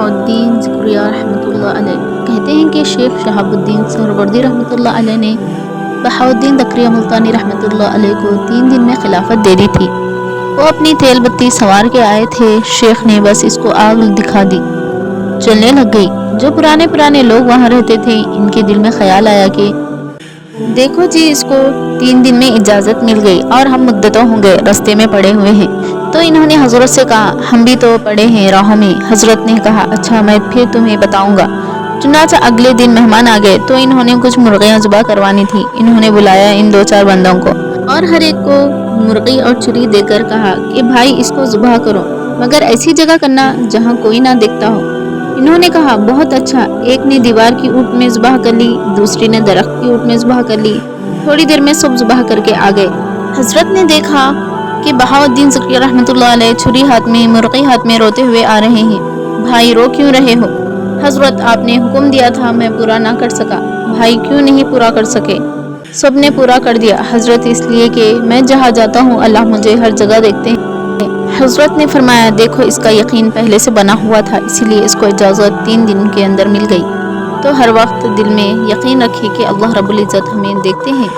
बहाउद्दीन ज़करिया रहमतुल्लाह अलैह कहते हैं कि शेख शहाबुद्दीन सोहरवर्दी रहमतुल्लाह अलैह ने बहाउद्दीन ज़करिया मुल्तानी रहमतुल्लाह अलैह को 3 दिन में खिलाफत दे दी थी। वो अपनी तेल बत्ती संवार के आए थे, शेख ने बस इसको आग दिखा दी, चलने लग गई। जो पुराने लोग वहाँ रहते थे, इनके दिल में ख्याल आया कि देखो जी, इसको 3 दिन में इजाज़त मिल गई और हम मुद्दतों होंगे रास्ते में पड़े हुए हैं। तो इन्होंने हजरत से कहा, हम भी तो पड़े हैं राहों में। हजरत ने कहा, अच्छा मैं फिर तुम्हें बताऊंगा। चुनाचा अगले दिन मेहमान आ गए तो इन्होंने कुछ मुर्गियाँ ज़ुबा करवानी थी। इन्होंने बुलाया इन 2-4 बंदों को और हर एक को मुर्गी और छुरी देकर कहा कि भाई इसको ज़ुबा करो, मगर ऐसी जगह करना जहाँ कोई ना देखता हो। इन्होंने कहा, बहुत अच्छा। एक ने दीवार की ऊँट में ज़ुबाह कर ली, दूसरी ने दरख्त की ऊँट में ज़ुबाह कर ली। थोड़ी देर में सब ज़ुबाह करके आ गए। हजरत ने देखा कि बहाउद्दीन ज़करिया रहमतुल्लाह अलैह छुरी हाथ में, मुर्गी हाथ में रोते हुए आ रहे हैं। भाई रो क्यों रहे हो? हजरत आपने हुक्म दिया था, मैं पूरा ना कर सका। भाई क्यों नहीं पूरा कर सके? सब ने पूरा कर दिया। हजरत इसलिए कि मैं जहाँ जाता हूँ अल्लाह मुझे हर जगह देखते हैं। हजरत ने फरमाया, देखो इसका यकीन पहले से बना हुआ था, इसीलिए इसको इजाज़त 3 दिन के अंदर मिल गई। तो हर वक्त दिल में यकीन रखिए कि अल्लाह रब्बुल इज़्ज़त हमें देखते हैं।